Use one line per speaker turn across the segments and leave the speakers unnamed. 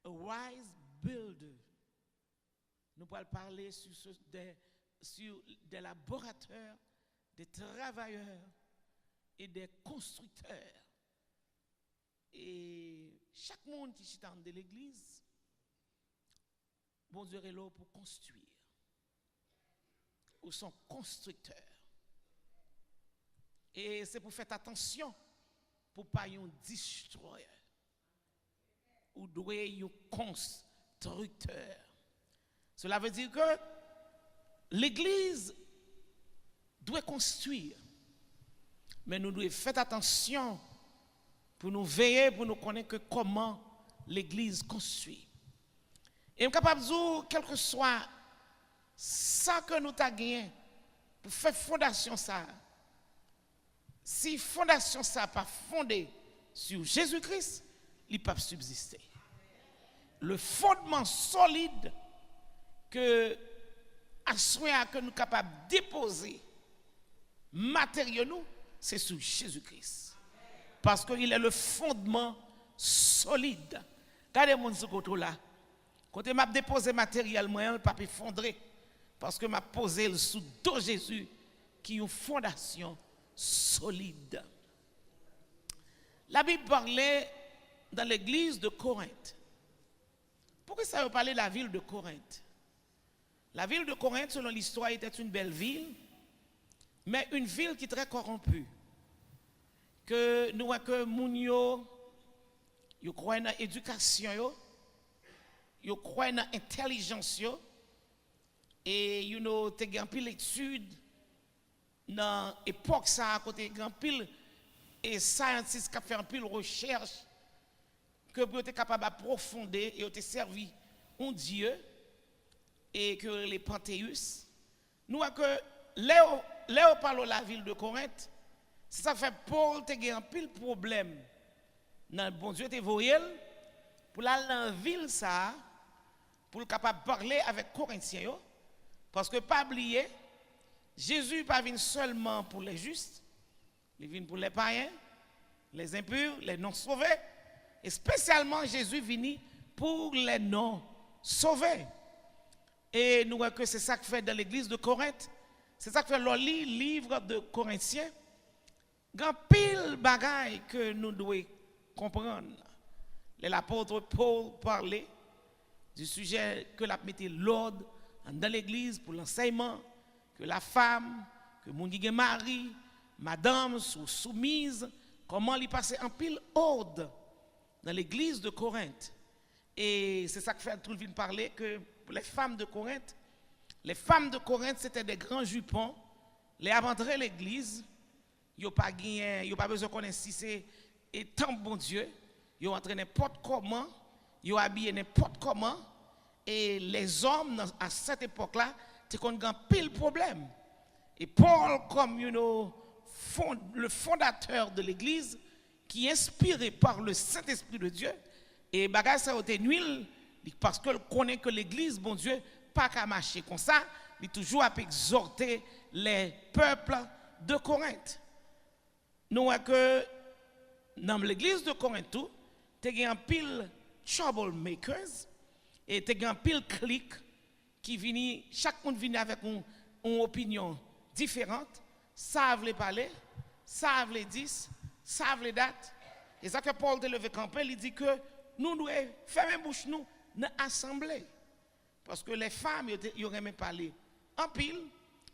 a wise builder. Nous allons parler sur des laborateurs, des travailleurs et des constructeurs. Et chaque monde qui est dans l'église, bon Dieu est là pour construire. Ou sont constructeurs. Et c'est pour faire attention pour ne pas y destroyer. Ou doit y constructeur. Cela veut dire que l'église doit construire. Mais nous devons faire attention pour nous veiller, pour nous connaître comment l'église construit. Et je suis capable de dire, quel que soit ça que nous avons gagné pour faire fondation ça, si fondation ça pas fondée sur Jésus-Christ, il ne peut pas subsister. Le fondement solide que nous sommes capables de déposer matériel nous, c'est sur Jésus-Christ. Parce qu'il est le fondement solide. Regardez mon côté là. Quand je m'a déposé matériel, moi, je ne peux pas fondrer. Parce que m'a posé sous dos Jésus qui est une fondation solide. La Bible parlait dans l'église de Corinthe. Pourquoi ça veut parler de la ville de Corinthe? La ville de Corinthe, selon l'histoire, était une belle ville, mais une ville qui est très corrompue. Que nous voyons que Mounio, ils croient dans l'éducation, ils croient dans l'intelligence, et ils ont grand pile d'études dans l'époque, ça a côté grand pile et scientists qui ont fait un pile recherche que pour être capable d'approfondir et être servi un Dieu et que les Panthéus. Nous voyons que Léo parle de la ville de Corinthe, ça fait Paul te un pile problème. Dans bon Dieu te voyé pour aller dans la ville ça pour capable parler avec Corinthiens parce que pas oublier Jésus pas venu seulement pour les justes, il vient pour les païens, les impurs, les non sauvés et spécialement Jésus venu pour les non sauvés. Et nous voyons que c'est ça que fait dans l'église de Corinthe. C'est ça que fait le livre de Corinthiens. Grand pile bagaille que nous devons comprendre. L'apôtre Paul parlait du sujet que l'a mis l'ordre dans l'église pour l'enseignement, que la femme, que mon mari, madame sont soumises, comment il passait en pile ordre dans l'église de Corinthe. Et c'est ça que fait tout le monde parler que pour les femmes de Corinthe c'était des grands jupons. Les aventrer l'église, ils n'ont pas besoin de connaître si c'est tant bon Dieu. Ils ont entré n'importe comment, ils ont habillé n'importe comment. Et les hommes, à cette époque-là, c'est un pile problème. Et Paul, comme le fondateur de l'église, qui est inspiré par le Saint-Esprit de Dieu, et bagage ça a été nul, parce qu'il connaît que l'église, bon Dieu, pas qu'à marcher comme ça, il toujours à exhorter les peuples de Corinthe. Nous voyons que dans l'église de Corinthe, il y a un pile troublemakers et il y a un pile clique qui vient, chaque monde vient avec une opinion différente, ça veut parler, ça veut dire, ça veut date. Et ça que Paul te levé campé, il dit que nous devons fermer bouche nous dans l'assemblée. Parce que les femmes, ils auraient même parlé en pile,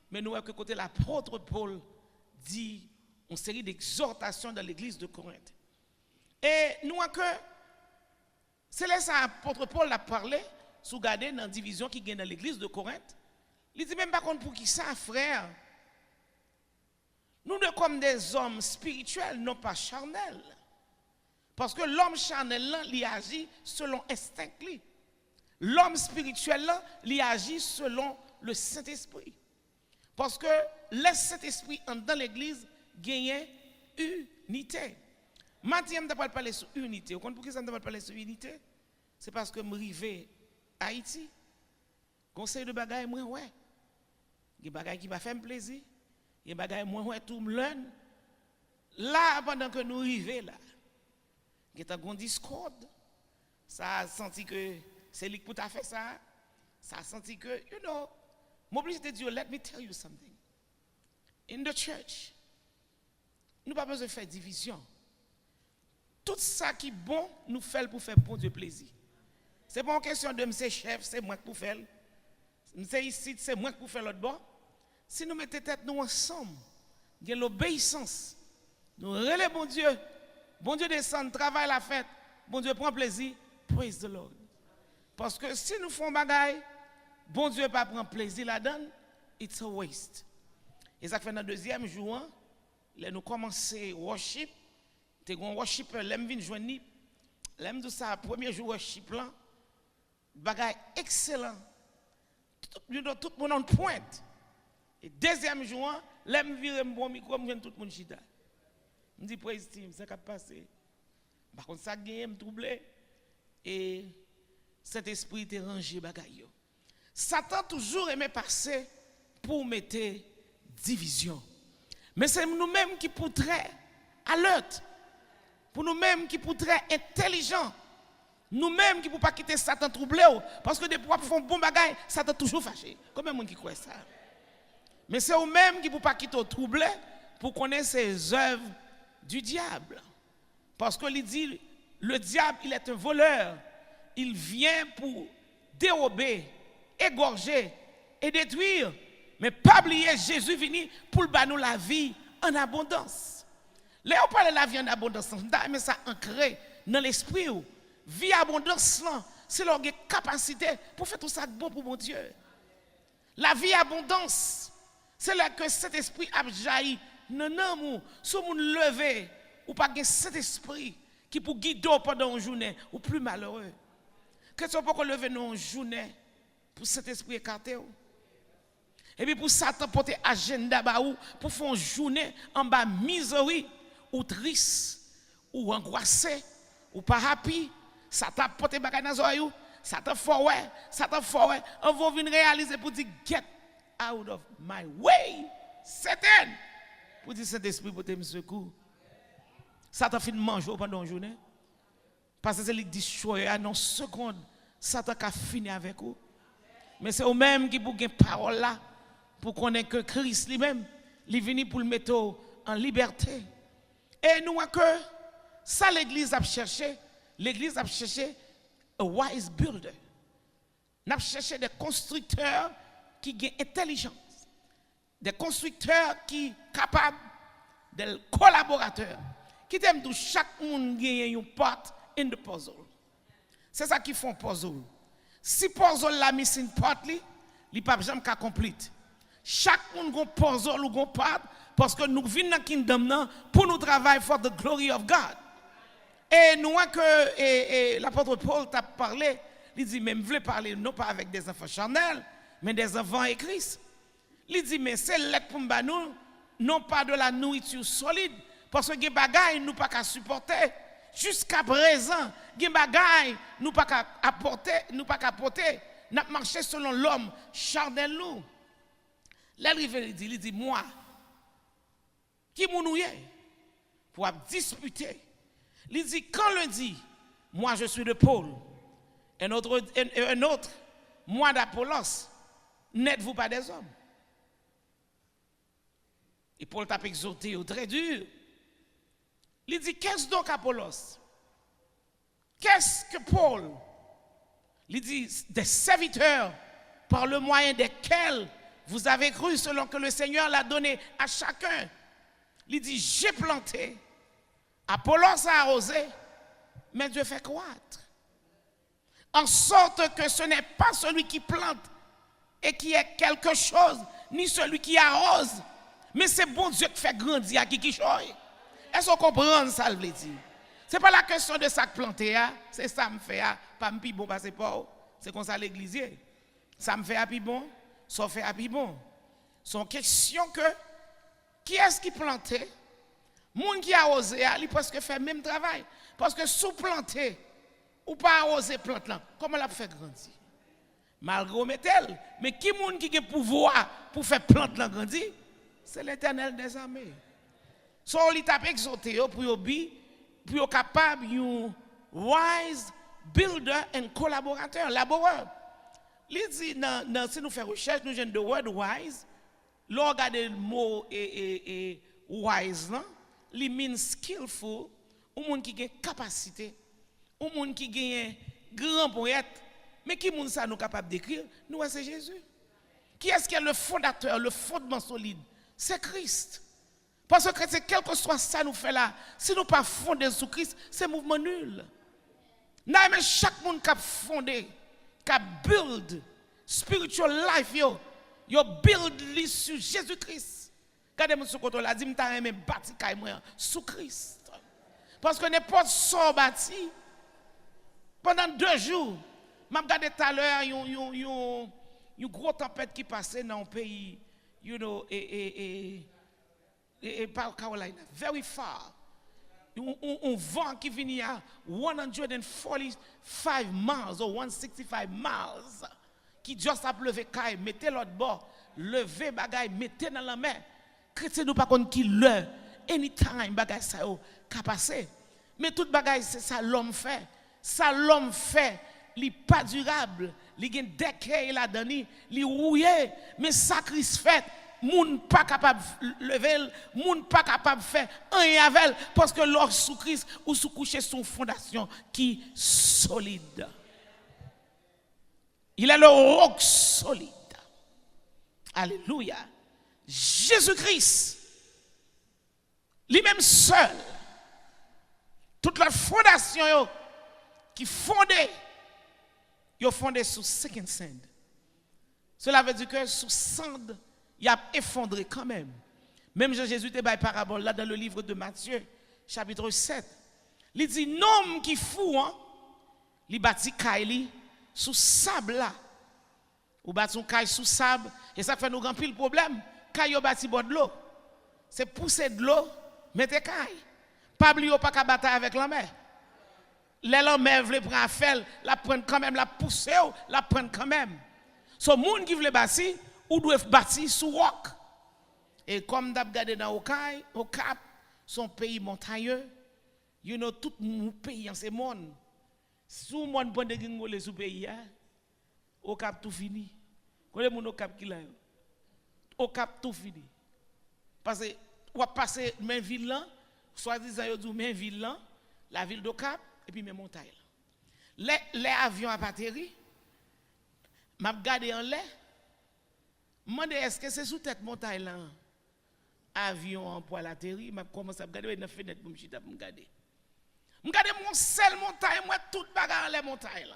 mais nous voyons que côté l'apôtre Paul dit une série d'exhortations dans l'église de Corinthe. Et nous voyons que c'est là que l'apôtre Paul a parlé, sous garder dans la division qui gagne dans l'église de Corinthe. Il dit même pas contre pour qui ça, frère. Nous sommes comme des hommes spirituels, non pas charnels. Parce que l'homme charnel, il agit selon instinct. L'homme spirituel, il agit selon le Saint-Esprit. Parce que le Saint-Esprit dans l'église gagne unité. Maintenant, je ne pas parler sur unité. Vous comprenez pourquoi je ne pas parler sur unité? C'est parce que je suis arrivé à Haïti. Conseil de bagaille, moi, ouais. Il y a des bagailles qui m'a fait plaisir. Il y a des bagailles, moi, ouais, tout me l'un. Là, pendant que nous arrivons là, il y a un discorde. Ça a senti que c'est lui qui a fait ça. Ça a senti que, you know, m'oblige de dire, let me tell you something. In the church, nous n'avons pas besoin de faire division. Tout ça qui est bon, nous faisons pour faire bon Dieu plaisir. Ce n'est pas une question de monsieur chef, c'est moi qui faire. Monsieur ici, c'est moi qui faire l'autre bord. Si nous mettons tête nous ensemble, il y a l'obéissance. Nous relèvons bon Dieu descend, travaille la fête, bon Dieu prend plaisir, praise the Lord. Parce que si nous faisons bagaille, bon Dieu pas prend plaisir là-dedans, it's a waste. Et ça fait dans le deuxième jour, là nous commençons worship, tu as un worship, l'aime vient joindre, l'aime tout ça, premier jour worship là, bagaille excellent, tout le monde en pointe. Et deuxième jour, l'aime vire mon micro, je tout le monde chita. Je dis praise team, ça qui a passé. Par contre ça gagne me troublé et cet esprit était rangé bagaille. Satan toujours aimé passer pour mettre division. Mais c'est nous-mêmes qui pour très alerte. Pour nous-mêmes qui pour très intelligents. Nous-mêmes qui pour pas quitter Satan troublé parce que des fois font bon bagaille, Satan toujours fâché. Combien de monde qui croit ça? Mais c'est eux-mêmes qui pour pas quitter troublé pour connaître ces œuvres du diable. Parce que il dit le diable, il est un voleur. Il vient pour dérober, égorger et détruire. Mais pas oublier Jésus venu pour nous la vie en abondance. Là on parle de la vie en abondance, mais ça ancré dans l'esprit. Vie abondance c'est leur capacité pour faire tout ça bon pour mon Dieu. La vie abondance, c'est là que cet esprit a jailli. Non, non, si vous levez, ou pas cet esprit qui pour guider pendant une journée, ou plus malheureux. Que ce soit pour lever dans une journée pour cet esprit écarté. Et puis pour Satan porter agenda pour faire une journée en bas miserie, ou triste, ou angoissé, ou pas happy. Satan porter bagay dans zoyou, Satan forward, on va venir réaliser pour dire get out of my way. Satan pour dire cet esprit pour te me secours. Satan fin manger pendant une journée. Parce que c'est lui qui destroy en seconde. Satan a fini avec vous. Mais c'est eux-mêmes qui pour gagner parole là pour connaître que Christ lui-même il venu pour le mettre en liberté. Et nous que ça l'église a cherché, l'église a cherché a wise builder. N'a cherché des constructeurs qui ont intelligence. Des constructeurs qui sont capables, des collaborateurs qui t'aiment tout chaque monde gagne une part in the puzzle. C'est ça qui font puzzle. Si puzzle la missing part li pas jamais ka complete. Chaque monde gon puzzle ou gon part parce que nous vinn dans kingdom pour nous travailler for the glory of God. Et nous que l'apôtre Paul t'a parlé, il dit même voulait parler non pas avec des enfants charnels, mais des enfants et Christ. Il dit mais c'est là pour nous non pas de la nourriture solide parce que des bagailles nous pas qu'à supporter jusqu'à présent, des bagailles nous pas qu'à apporter, n'a marché selon l'homme charnel nous. Là il dit moi qui mounouye pour disputer. Il dit quand le dit moi je suis de Paul, un autre moi d'Apollos, n'êtes-vous pas des hommes? Et Paul t'a exhorté au très dur. Il dit qu'est-ce donc Apollos? Qu'est-ce que Paul? Il dit des serviteurs par le moyen desquels vous avez cru selon que le Seigneur l'a donné à chacun. Il dit j'ai planté, Apollos a arrosé, mais Dieu fait croître. En sorte que ce n'est pas celui qui plante et qui est quelque chose, ni celui qui arrose, mais c'est bon Dieu qui fait grandir à qui choye. Est-ce qu'on comprend ça, le veut dire? Ce n'est pas la question de ça planter, c'est ça me fait, pas me bon, c'est pas, c'est comme ça l'église. Ça me fait à bon, ça fait à bon. C'est une question que, qui est-ce qui plantait? Moun qui a osé, il presque fait le même travail. Parce que sous planter, ou pas arroser plante là, comment la fait grandir? Malgré metel, mais qui moun qui a pouvoir pour faire plante là grandir? C'est l'Éternel des armées. So il t'a exhorté pour être capable de wise builder and collaborateur, laboreur. Il dit, si nous faisons recherche, nous avons the word wise. L'on regarde le mot wise, il mean skillful, ou monde qui a capacité, ou monde qui a grand poète, mais qui monde ça nous capable d'écrire, nous c'est Jésus. Qui est-ce qui est le fondateur, le fondement solide? C'est Christ. Parce que c'est quel que soit ça nous fait là, si nous pas fondé sur Christ, c'est mouvement nul. Non, mais chaque monde qui a fondé, qui a build spiritual life yo build li sur Jésus-Christ. Regardez-moi ce côté là, dit m'ta aimé bâti kay moi sous Christ. Parce que n'importe son bâti pendant 2 jours, m'a regardé tout à l'heure une grosse tempête qui passait dans un pays, you know, South Carolina, very far. Un vent qui venait à 145 miles ou 165 miles qui juste a levé caille, mettez l'autre bord, lever bagaille, mettez dans la main. Chrétien nous pas contre qui l'heure, anytime bagaille ça ka passer. Mais toute bagaille c'est ça l'homme fait. Ça l'homme fait, li pas durable, li gen décret là dedans, li rouillé, mais sacrifice fait. Moun pas capable lever, moun pas capable faire rien avec parce que l'or sous Christ ou sous coucher sur une fondation qui solide. Il est le roc solide. Alléluia. Jésus-Christ, lui-même seul, toute la fondation qui fondée, yo fondé sous second sand. Cela veut dire que sous sand il a effondré quand même. Même Jésus te bail parabole là dans le livre de Matthieu, chapitre 7. Il dit, l'homme qui fou, il bâtit caille sous sable là. Ou bâtit caille sous sable, et ça fait nous grand pile problème. Caille au bâti bord de l'eau. C'est pousser de l'eau, mettez caille. Pas oublier pas qu'à bataille avec la mer. La mer veut prendre affaire, la prendre quand même, la pousser, la prendre quand même. Ce monde qui veut bâtir, ou doivent bâtir sous roc. Et comme d'ab gardé dans au Cap, son pays montagneux, you know, tout mon pays en ce monde. Sous monde prend de gringoler sous pays, au Cap tout fini. Connais mon au Cap qui là? Au Cap tout fini. Parce que on va passer même ville là, soi-disant yo dit même ville là, la ville de Cap et puis même montagne. Les avions à atterri, m'a gardé en l'air. Demande est-ce que c'est sous tête montagne là avion en poil atterri m'a commencé à regarder dans fenêtre pour me chita pour me regarder mon seul montagne moi toute bagarre les montagnes là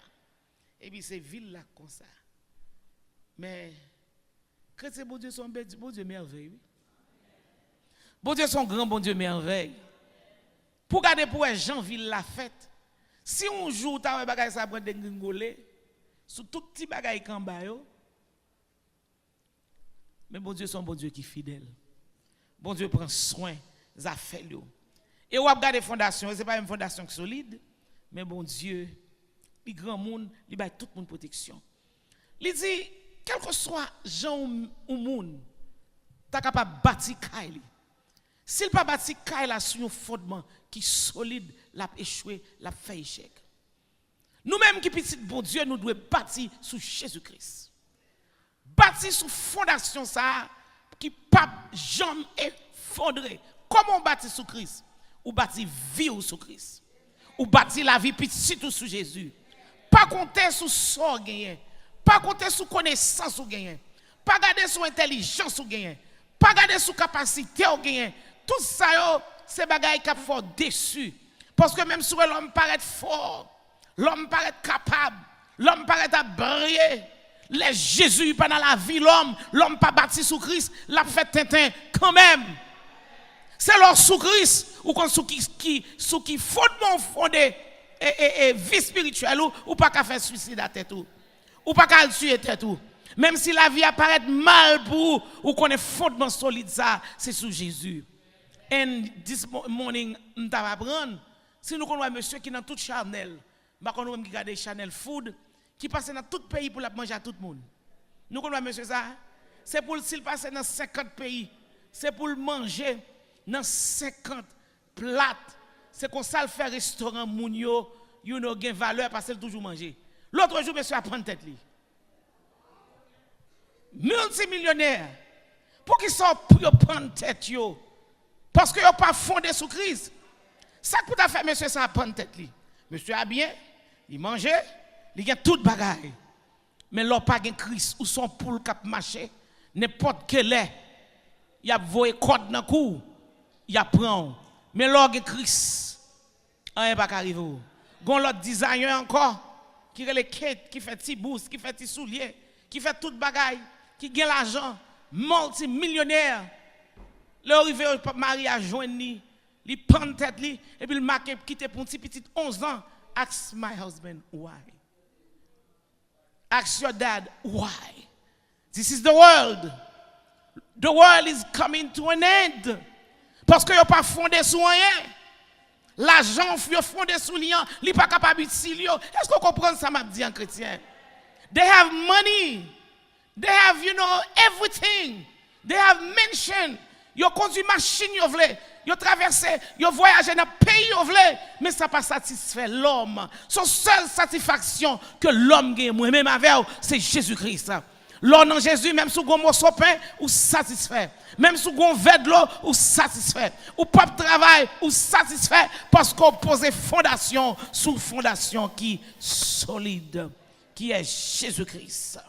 et puis c'est ville là comme ça mais chrétien bon Dieu son bon Dieu merveille bon Dieu son grand bon Dieu merveille pour garder pour Jean ville la fête si un jour tu as bagarre ça prendre des gringolés sous tout petit bagarre kamba yo. Mais bon Dieu, c'est un bon Dieu qui est fidèle. Bon Dieu prend soin des affaires. Et on regarde les fondations, ce n'est pas une fondation solide, mais bon Dieu, il grand monde, il baille tout le monde protection. Il dit, quel que soit Jean ou monde, tu es capable de bâtir Kaili. S'il pas bâtir Kaili sur un fondement qui est solide, l'a échoué, l'a fait échec. Nous-mêmes qui petit bon Dieu, nous devons bâtir sur Jésus-Christ. Bâti sous fondation ça qui pas jamais effondré. Comment on bâtit sous Christ? Ou bâtit vie sous Christ. Ou bâtit la vie petite sous Jésus. Pas compter sous sort gagné. Pas compter sous connaissance ou gagné. Pas garder sous intelligence ou gagné. Pas garder sous capacité ou gagné. Tout ça c'est bagaille qui fort déçu. Parce que même si l'homme paraît fort, l'homme paraît capable, l'homme paraît à briller. Les Jésus pendant la vie l'homme pas bâti sous Christ, l'a fait tintin quand même. C'est leur sous Christ ou quand sous qui fondement fondé et vie spirituelle ou pas qu'à faire suicide à tête ou pas qu'à tuer tête ou. Même si la vie apparaît mal pour ou qu'on est fondement solide ça, c'est sous Jésus. And this morning on va apprendre si nous connaissons monsieur qui dans toute Chanel, bah qu'on nous regarder Chanel Food qui passe dans tout pays pour la manger à tout le monde. Nous connaissons monsieur ça. C'est pour s'il passe dans 50 pays. C'est pour le manger dans 50 plats. C'est comme ça le fait restaurant Mounio gain valeur parce qu'elle toujours manger. L'autre jour, monsieur a prendre tête li. Multimillionnaire. Pour qu'ils sont pour prendre tête yo? Parce que yo pas fondé sous Christ. Ça que pour faire monsieur ça prendre tête li. Monsieur a bien, il mangeait, il a toute bagaille. Mais l'on pas gen Christ ou son poule cap marché, n'importe quel est, il a voyé code dans cou, il a prend. Mais l'on gen Christ, rien pas arriver. Gon l'autre designer encore qui relè Kate, qui fait petit boost, qui fait petit soulier, qui fait toute bagaille, qui gagne l'argent, multimillionnaire. Le arrivé au mariage joindre li, li prend tête li et puis il marque quitter pour un petit 11 ans. Ask my husband why. Ask your dad why. This is the world. The world is coming to an end. Parce que yo pas fondé sur rien. L'argent yo fondé sur rien, li pas capable d'utiliser. Est-ce qu'on comprend ça m'a dit en chrétien? They have money. They have everything. They have mansion. Yo conduit machine yo vle. Yo traversé, yo voyagé dans pays yo vle, mais ça pas satisfait l'homme. Son seule satisfaction que l'homme gagne moi-même avec c'est Jésus-Christ. L'homme en Jésus même sous gon morceau pain ou satisfait. Même sous gon verre de l'eau ou satisfait. Ou pas de travail ou satisfait parce qu'on pose fondation sous fondation qui solide, qui est Jésus-Christ.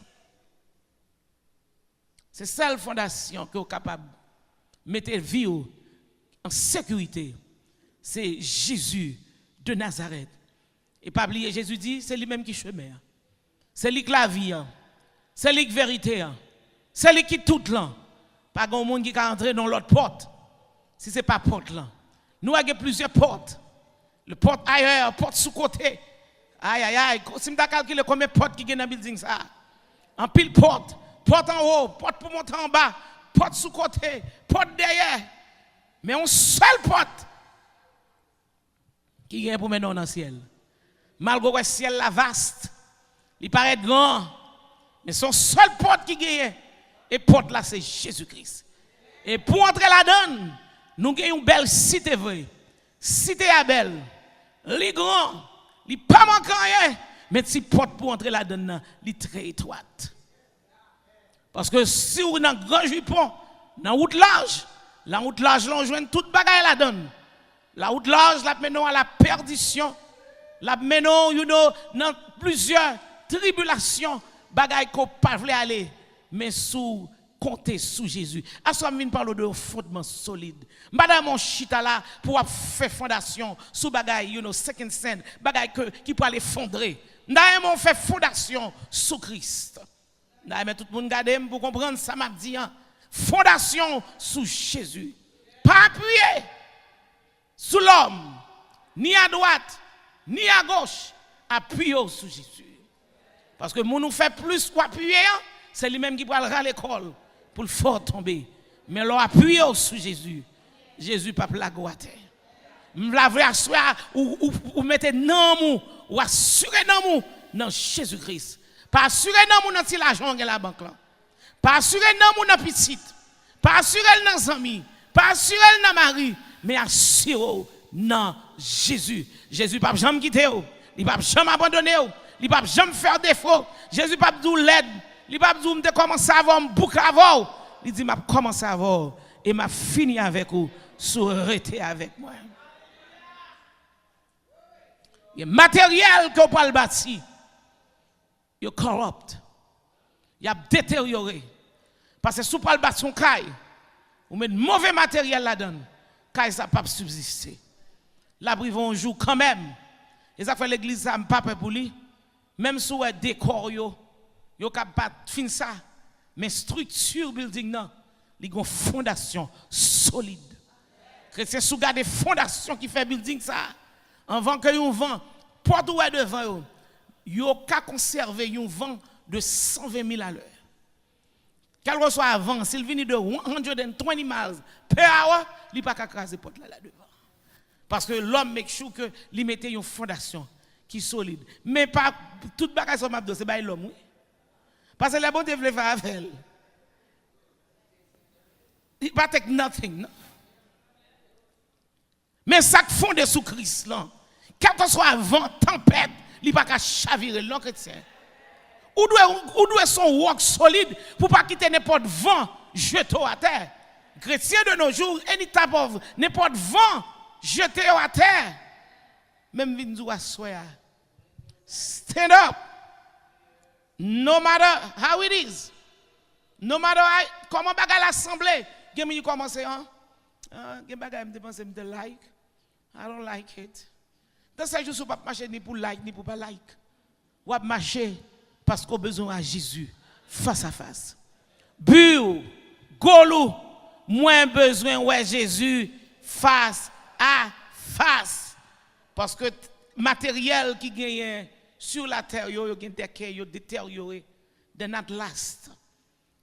C'est celle fondation que vous êtes capable de mettre vie en sécurité. C'est Jésus de Nazareth. Et pas oublier, Jésus dit, c'est lui-même qui chemin. C'est lui qui la vie. C'est lui qui vérité. C'est lui qui tout là. Pas grand monde qui peut entrer dans l'autre porte. Si ce n'est pas porte là. Nous avons plusieurs portes. Le porte ailleurs, porte sous côté. Aïe aïe aïe. Si je calcule combien de portes qui sont dans le building ça. En pile porte. Porte en haut, porte pour monter en bas, porte sous côté, porte derrière. Mais une seule porte qui vient pour mener dans le ciel. Malgré le ciel la vaste, il paraît grand, mais son seule porte qui gagne, et porte là c'est Jésus-Christ. Et pour entrer là-dedans, nous avons une belle cité vraie. Cité à belle. Les grands, les pas manquant rien, mais si porte pour entrer là-dedans, les très étroite. Parce que si vous avez un grand jupon, dans la route large, on joue toute bagaille là-dedans. La route large, la menons à la perdition, la menons, dans plusieurs tribulations, bagaille qu'on pas voulait aller, mais sous compter sous Jésus. À ce moment, parle de fondement solide. Madame, mon chita là, pour faire fondation sous bagaille, second scène, bagaille qui peut aller fondrer. Nous on fait fondation sous Christ. Mais tout le monde garde pour comprendre ça m'a dit. Fondation sous Jésus. Pas appuyé sous l'homme, ni à droite, ni à gauche. Appuyé sous Jésus. Parce que nous fait plus qu'appuyer, c'est lui-même qui va à l'école pour le faire tomber. Mais l'on appuie sous Jésus. Jésus pas la goûter. La vraie asseoir ou mettez dans mou ou assurer dans mou dans Jésus-Christ. Pas assurer dans mon petit l'argent dans la banque là. Pas assurer dans mon petite. Pas assurer dans amis. Pas assurer dans mari, mais assurer dans Jésus. Jésus pas jamais quitter vous. Il pas jamais abandonner vous. Il pas jamais faire défaut. Jésus pas dou l'aide. Il pas dou me commencer à avoir un bouc avant. Il dit m'a commencé à avoir et m'a fini avec vous, sur rester avec moi. Le matériel que vous parlez bâti. Yo corrupt. Il a détérioré. Parce que si vous parlez de son caille, vous mettez mauvais matériel là-dedans, caille ça pas subsister. La vont un jour quand même. Et ça fait l'église ça pas pour lui. Même si vous décor yo pas fin ça, mais structure building non, il y a une fondation solide. Chrétien sous garder fondation qui fait building ça. Avant que yon vent porte ou devant yo. Yo ka conserver un vent de 120 000 à l'heure. Quel que soit avant, s'il vient de 120 miles per hour, il ne peut pas craser porte là devant. Parce que l'homme make sure que il mette une fondation qui est solide. Mais pas toute bagage sur mabdo, c'est l'homme, oui. Parce que la bonne veut faire avec elle. Il ne va take nothing. Non? Mais ça fonde sous Christ là. Quel que soit vent, tempête, il pas qu'à chavirer non chrétien. Ou doit son roc solide pour pas quitter n'importe vent jeté à terre. Chrétien de nos jours, any type of n'importe vent jeté à terre. Même vinzou à soya. Stand up. No matter how it is. No matter comment bagarre l'assemblée, gen commence hein. Gen bagarre me dépense me like. I don't like it. Dans ce jour, pas marcher ni pour like ni pour pas like. Ou marcher parce qu'on a besoin de Jésus face à face. Bu, golou, moins besoin de Jésus face à face. Parce que matériel qui gagne sur la terre, yo détérioré, they not last.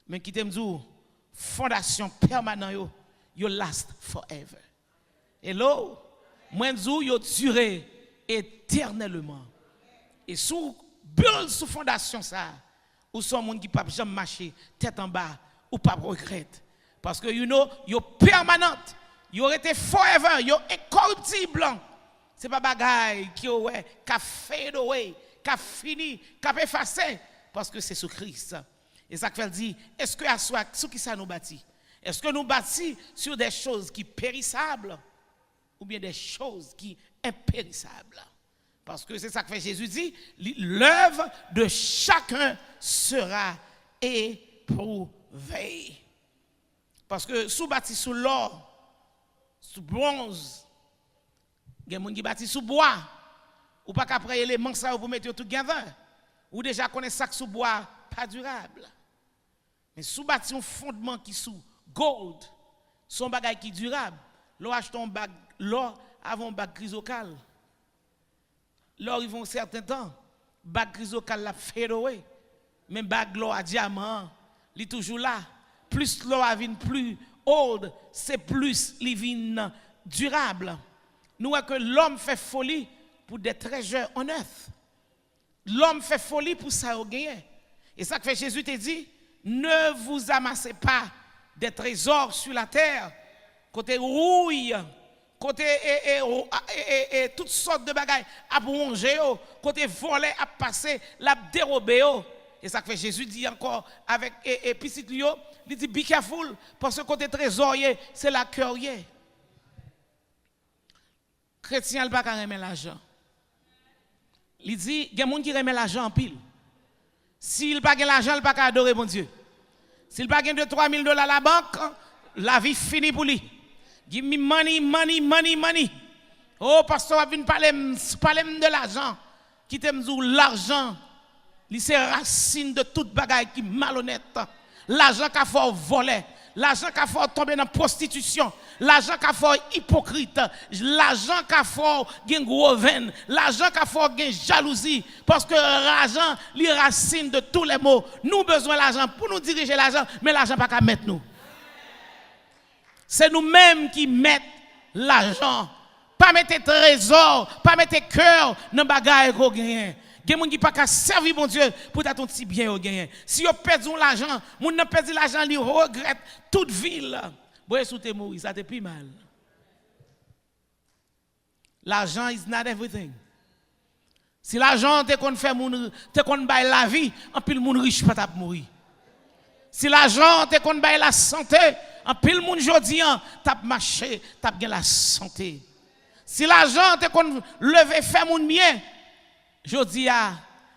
Mais qui t'aime dire, fondation permanente, yo last forever. Hello, moi yo duré éternellement. Et sous build sous fondation ça, ou sont monde qui pas jamais marcher tête en bas ou pas regrette parce que you know yo permanente, yo été forever, yo incorruptible. C'est pas bagaille qui ouais qu'a fade away, qu'a fini, qu'a effacé parce que c'est sous Christ. Et ça fait dire est-ce que à soi sur qui ça nous bâtit? Est-ce que nous bâtis sur des choses qui périssables ou bien des choses qui impérissables? Parce que c'est ça que fait Jésus dit, l'œuvre de chacun sera éprouvée. Parce que sous bâti sous l'or, sous bronze, il y a des gens qui bâti sous bois, ou pas qu'après éléments ça pour mettre tout together, ou déjà connaît ça sous bois pas durable. Mais sous bâti un fondement qui sous gold, son bagage qui durable. L'or achète un bag l'or avant un bag chrysocale. L'or ils vont un certain temps, bag chrysocale la fade away. Même bag l'or à diamant, il est toujours là. Plus l'or vient plus old, c'est plus il durable. Nous voyons que l'homme fait folie pour des trésors en earth. L'homme fait folie pour ça au gagner. Et ça que fait Jésus te dit, ne vous amassez pas des trésors sur la terre, côté rouille, côté et toutes sortes de bagailles à manger, côté voler, à passer, à dérober. Et ça que fait Jésus dit encore avec et petit Lio, il dit be careful parce que côté trésorier, c'est la cœurier. Chrétien, il ne peut pas aimer l'argent. Il dit, il y a des gens qui aiment l'argent en pile. S'il n'a pas l'argent, il ne peut pas adorer mon Dieu. S'il n'a pas de $3,000 à la banque, la vie finit pour lui. Give me money, money, money, money. Oh, pasteur, vient parler de l'argent. Qui t'aime dire l'argent, c'est racine de toute bagaille qui est malhonnête. L'argent qu'a fait voler. L'argent qu'a fait tomber dans la prostitution, l'argent qu'a fait hypocrite, l'argent qu'a fait gen gros veine, l'argent qu'a fait gen jalousie, parce que l'argent les racine de tous les maux. Nous besoin l'argent pour nous diriger l'argent, mais l'argent pas qu'à mettre nous. C'est nous-mêmes qui mettons l'argent, pas mettre trésor, pas mettre cœur dans bagaille qu'on gagne. Il y a des gens qui ne peuvent pas servir mon Dieu pour ton petit bien. Si vous perdez l'argent, vous ne perdez l'argent, ils regrettent toute ville. Vous si vous mourir, ça te plus mal. L'argent is not everything. Si l'argent te qu'on fait te qu'on baille la vie, en pile monde riche pas mourir. Si l'argent te qu'on baille la santé, en pile monde jodi t'a marché, t'a bien la santé. Si l'argent te qu'on lever faire monde bien, je dis à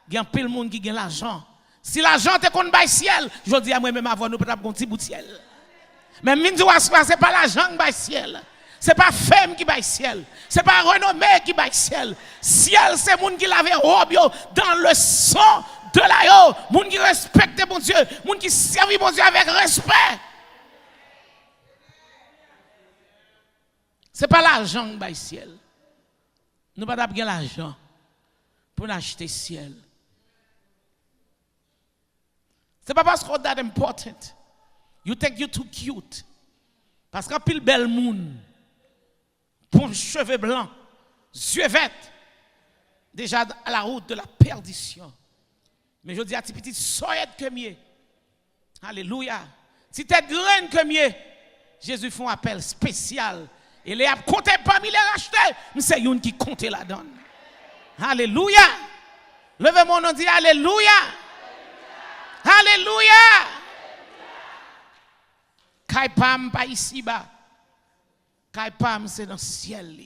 il y a pile monde qui gagne l'argent. Si l'argent te qu'on bail ciel, je dis à moi même avant nous peut un petit bout de ciel. Mais mine c'est pas l'argent qui bail ciel. C'est pas femme qui bail ciel. C'est pas renommée qui bail ciel. Ciel c'est monde qui lave robe dans le sang de l'agneau, monde qui respecte mon Dieu, monde qui servent mon Dieu avec respect. C'est pas l'argent qui bail ciel. Nous pas gagner l'argent pour acheter ciel. C'est pas parce qu'on that important. You think you too cute. Parce qu'un pile belle moun, bon cheveux blancs, yeux verts, déjà à la route de la perdition. Mais je dis à ti petit, soyez que mieux. Alléluia. Si tu es graine que mieux, Jésus fait un appel spécial. Et les a compté parmi les rachetés, mais c'est une qui compte là-dedans. Alléluia. Levez mon nom, dit Alléluia. Alléluia. Kaipam pas ici bas. Kaipam c'est dans le ciel.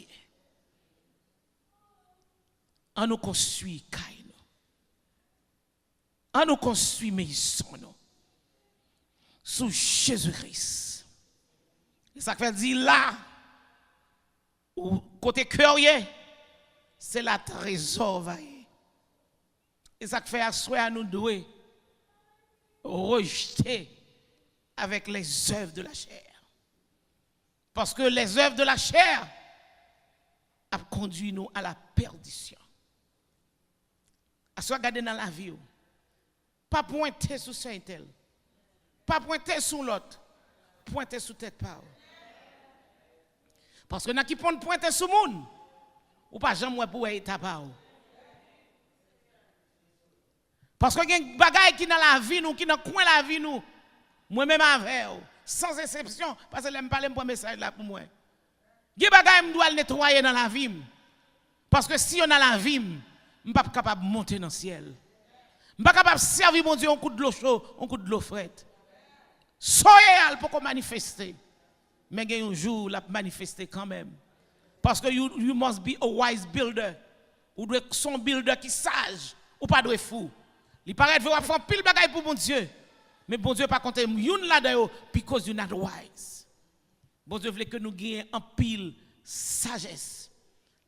On nous construit Kaino. On nous construit maison sous Jésus-Christ. Et ça fait dire là, ou côté curieux, c'est la trésor vaille. Et ça fait asseoir à nous douer, rejeter avec les œuvres de la chair. Parce que les œuvres de la chair ont conduit nous à la perdition. À soit garder dans la vie, pas pointer sur saint tel, pas pointer sur l'autre, pointer sur tête pas. Parce que dans qui pointer sur monde, ou pas jamais pour état pas. Parce que il y a des bagailles qui dans la vie nous, qui dans coin la vie nous, moi-même avec sans exception, parce que j'aime parler pour un message là pour moi. Il y a des bagailles que je dois nettoyer dans la vie. Parce que si on a la vie, je ne suis pas capable de monter dans le ciel. Je ne suis pas capable de servir mon Dieu un coup de l'eau chaude, un coup de l'eau frette. Soyez pour qu'on manifeste. Mais il y a un jour, la manifester quand même. Parce que you must be a wise builder. Ou doit son builder qui sage, ou pas de fou. Il paraît que vous faire pile bagaille pour mon Dieu. Mais bon Dieu pas compter une là-dedans because you're not wise. Bon Dieu voulait que nous gagnions en pile sagesse.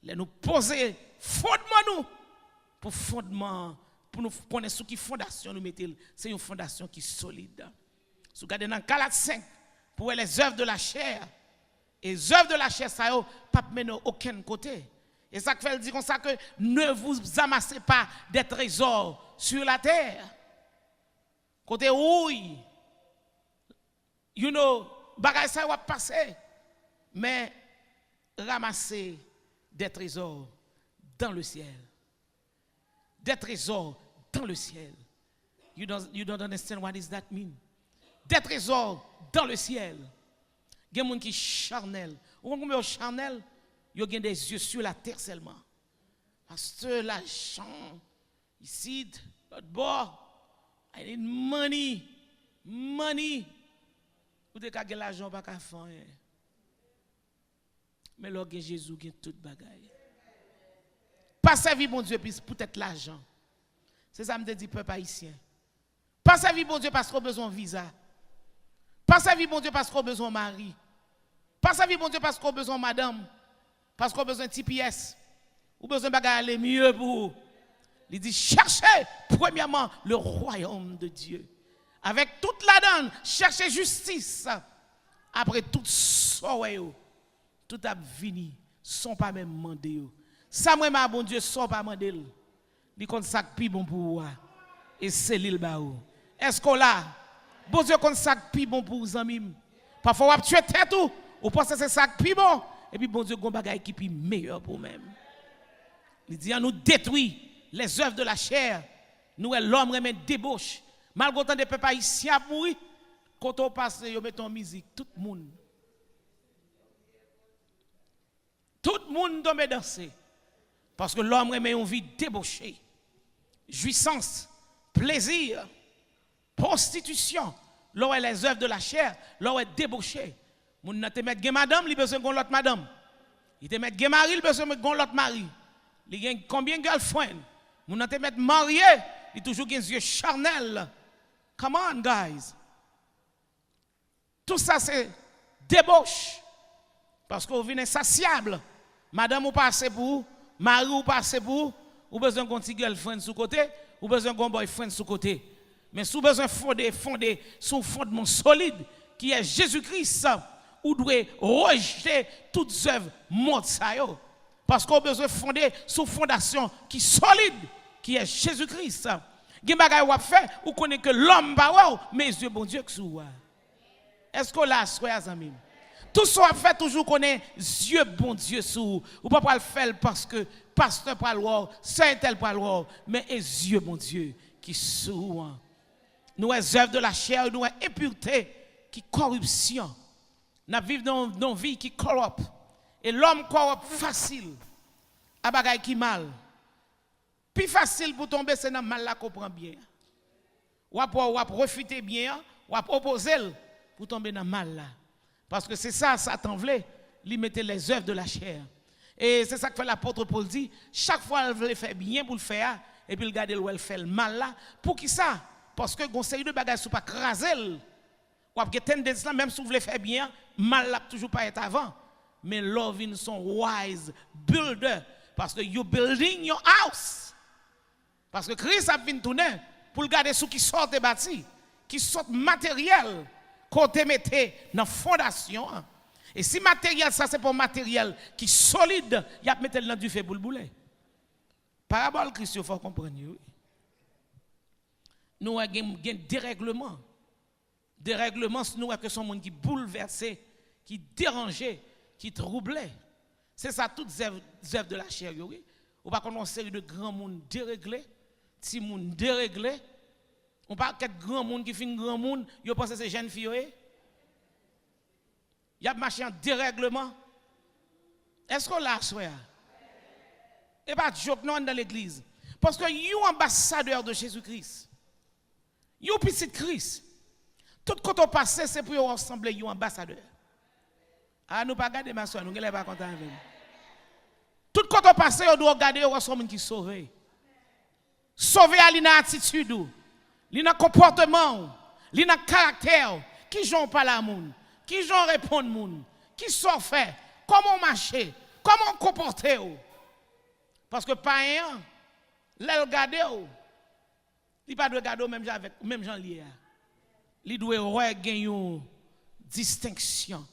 Là nous poser fondement nous pour fondement pour nous connaître ce qui fondation nous mettons, c'est une fondation qui est solide. Si vous regardez dans Galates 5 pour les œuvres de la chair, et les œuvres de la chair ça yo pas mener aucun côté. Et ça fait dire comme ça que ne vous amassez pas des trésors sur la terre. Côté oui, you know, bagay ça va passer, mais ramasser des trésors dans le ciel. Des trésors dans le ciel. You don't understand what does that mean? Des trésors dans le ciel. Il y a des gens qui sont charnels. Ou combien charnel, ils ont des yeux sur la terre seulement. Parce que l'argent, ici, l'autre bord, I need money. Money. Vous devez gagner l'argent, pas qu'à faire. Mais là, Jésus a tout bagaille. Pas servir mon Dieu peut-être l'argent. C'est ça que me dit peuple haïtien. Pas servir mon Dieu parce qu'on a besoin de visa. Pas servir mon Dieu parce qu'on a besoin de mari. Pas servir mon Dieu parce qu'on a besoin de madame. Parce qu'on a besoin de TPS. Ou besoin de aller mieux pour vous. Il dit cherchez premièrement le royaume de Dieu. Avec toute la donne, cherchez justice. Après tout soyo, tout a vini, sont pas même mandé. Ça moi ma bon Dieu sont pas mandé. Il compte ça plus bon pour vous. Et c'est l'île baou. Est-ce qu'on là bon Dieu compte ça plus bon pour vous amis. Parfois on tuer tête tout, ou pense que c'est ça plus bon et puis bon Dieu gon bagaille qui plus meilleur pour même. Il dit on nous détruit les œuvres de la chair, nous l'homme remet débauche. Malgré tant de peuples ici à mourir, quand on passe, on met en musique, tout le monde doit danser. Parce que l'homme remet une vie débauchée. Jouissance, plaisir, prostitution, là est les œuvres de la chair, là est débauché. Moun n'a te mettre madame, il besoin de l'autre madame. Il te mettre mari, il besoin de l'autre mari. Il gagne combien de girlfriend? Moun n'a te mettre marié, il toujours gagne yeux charnel. Come on guys. Tout ça c'est débauche. Parce que vous venez insatiable. Madame ou passe pour, mari ou passe pour, ou besoin d'un petit girlfriend sous côté, ou besoin d'un boyfriend sous côté. Mais si vous besoin fonder sur un fondement solide qui est Jésus-Christ, vous devez rejeter toutes les œuvres mondes. Parce qu'on a besoin de fonder sur une fondation qui est solide, qui est Jésus-Christ. Vous connaissez que l'homme pas mais Dieu bon Dieu que sous. Est-ce que là, soyez amis? Tout ce qu'on fait toujours connaît Dieu bon Dieu sous. Ou pas le faire parce que pasteur pas le voir, saint tel pas le voir, mais Dieu bon Dieu qui sous. Nous les œuvres de la chair, nous les impureté qui corruption. Nous vivons dans une vie qui corrompt. Et l'homme corrompt facile. À bagaille qui mal. plus facile pour tomber, c'est dans le mal là qu'on prend bien. Ou refuter bien, ou opposer pour tomber dans le mal là. Parce que c'est ça, Satan voulait, lui mettre les œuvres de la chair. Et c'est ça que fait l'apôtre Paul dit, chaque fois elle veut faire bien pour le faire, et puis le garder où elle fait le mal là. Pour qui ça? Parce que conseil de bagages sont pas craser. Ou avez tendance là, même si vous voulez faire bien, mal là toujours pas être avant. Mais loving son wise builder. Parce que you building your house. Parce que Christ a venu tourner pour garder ceux qui sortent des bâtis, qui sortent matériel, côté mettez dans la fondation. Et si matériel, ça c'est pour matériel qui est solide, il y a mettre dans du feu pour le bouler. Parabole Christ, il faut comprendre. Nous avons des dérèglements. Des règlements, nous avons que son monde qui bouleversé, qui dérangé, qui troublé. C'est ça, toutes les œuvres de la chair. Oui. On va connaître une série de grands mondes déréglés, petits mondes déréglés. On parle de grands mondes qui finissent grand monde, ils pensent que c'est jeunes filles. Il y a marché en dérèglement. Est-ce qu'on l'a soeur? Et pas de joke non dans l'église. Parce que vous ambassadeur de Jésus-Christ. Vous petit Christ. Tout quand on passe, c'est pour vous ressembler vous ambassadeur. Ah, nous pas regarder ma soeur, nous ne sommes pas contents avec vous. Tout quand on passe, on doit regarder vous ressemble qui sauve. Sauver à l'ina attitude, l'ina comportement, l'ina caractère, qui j'en parle à moun, qui j'en répond moun, qui sont fait, comment marcher, comment comporter. Parce que païen, là regarder, il pas de regarder même gens liés. Il doit gagner une distinction.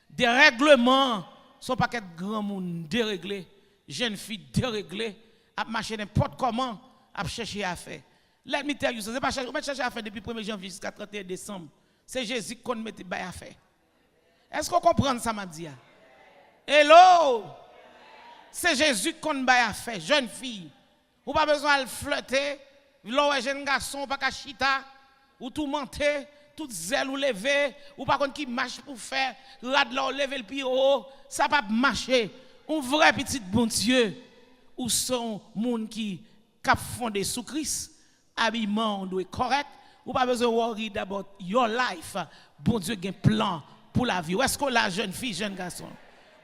Des règlements sont pas qu'être grand monde déréglé, jeune fille déréglée, à marcher n'importe comment, à chercher à faire. Let me tell you, c'est pas chercher à faire depuis 1er janvier jusqu'à 31 décembre. C'est Jésus qu'on met à faire. Est-ce qu'on comprend ça, m'a dit? Hello! C'est Jésus qu'on met à faire, jeune fille. Ou pas besoin de flirter, l'autre jeune garçon, pas qu'à chita, ou tout mentir. Tout zèle ou lever, ou par contre qui marche pour faire, rad là lever le pied haut, ça va pas marcher. Un vrai petit bon Dieu, ou son monde qui cap fondé sous Christ, habillement doit correct, ou pas besoin de worry about your life. Bon Dieu a un plan pour la vie. Est-ce que la jeune fille, jeune garçon?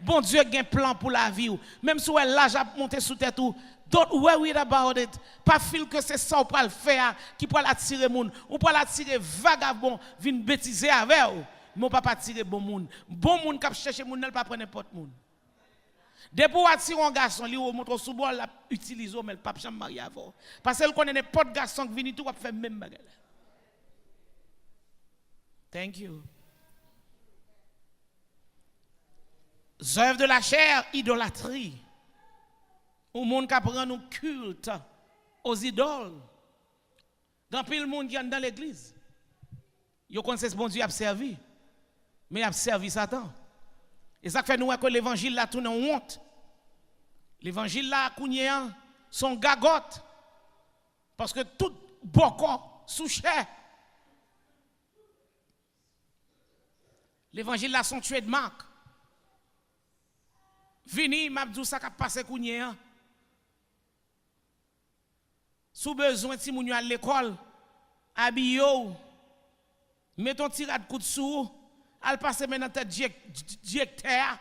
Bon Dieu a un plan pour la vie. Même si elle l'âge a monté sous tête ou don't worry about it. Pas feel que c'est ça pour le faire qui peut l'attirer moun ou pour l'attirer vagabond vinn bêtiser avec ou. Mais pas attirer bon moun. Bon moun qui chercher moun elle pas prendre n'importe moun. Depuis pour attirer un garçon li ou montre sous bol la utilise mais pas jamais marié avant. Parce qu'elle connaît n'importe garçon qui vient tout va faire même bagarre. Thank you. Œuvres de la chair, idolâtrie. Au monde qui prend un culte aux idoles. Dans le monde qui est dans l'église. Ils connaissent bon Dieu a servi. Mais il a servi Satan. Et ça fait nous que l'évangile là tourne en honte. L'évangile là, son gagote. Parce que tout bocon sous chair. L'évangile là, son tué de marque. Vini, m'abdou ça qui passe kounye. Sous besoin si moun yo à l'école, habillou, mettons tirade coup de sou, al passe maintenant tête directeur.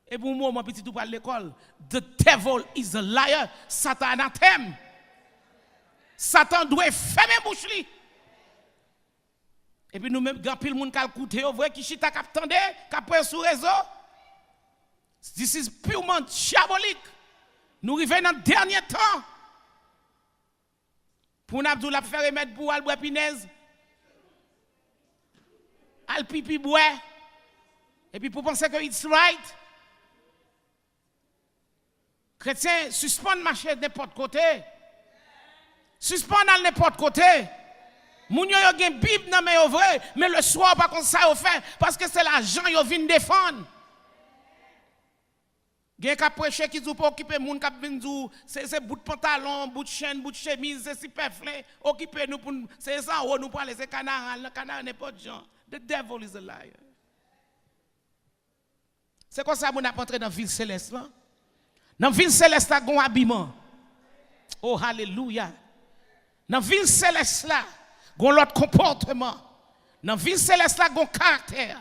Et pour moi petit tout à l'école, the devil is a liar, Satan anathème. Satan doit fermer bouche li. Et puis nous même grand pile moun k'al koute yo vrai qui chita k'ap tande, k'ap prend sous réseau. This is purement diabolique. Nous arrivons dans le dernier temps. Pour nous Abdou la faire remettre pour al bois pinaise. Al pipi bois. Et puis pour penser que it's right. Chrétien, suspend marcher de n'importe côté. Suspend à n'importe côté. Moun yo gen Bible nan mais vrai, mais le soir pas comme ça au fait parce que c'est l'argent yo vinn défendre. Gen ka prêcher qui pour occuper moun k'ap vinn dou c'est bout de pantalon, bout de chaîne, bout de chemise, c'est superflu, occuper nous pour c'est ça ou nous pour aller c'est canard n'importe genre. The devil is a liar. C'est comme ça moun a entré dans ville céleste là. Dans ville céleste a gon habillement. Oh, alléluia. Dans la ville céleste là, gon l'autre comportement. Dans la ville céleste là, gon caractère.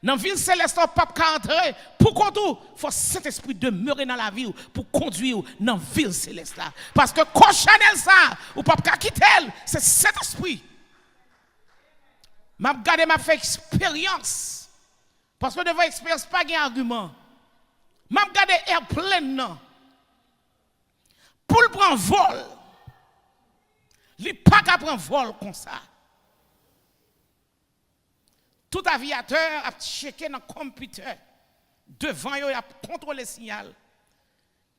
Dans la ville céleste, on pas entrer. Pour qu'on tout, faut cet esprit demeurer dans la vie pour conduire dans la ville céleste là. Parce que quand Chanel ça, ou pas quitter, c'est cet esprit. M'a regardé, m'a fait expérience. Parce que devant expérience, pas d'argument. M'a regardé airplane non. Pour le prendre vol, il pas qu'à prendre vol comme ça. Tout aviateur a checké dans le computer devant il a contrôlé le signal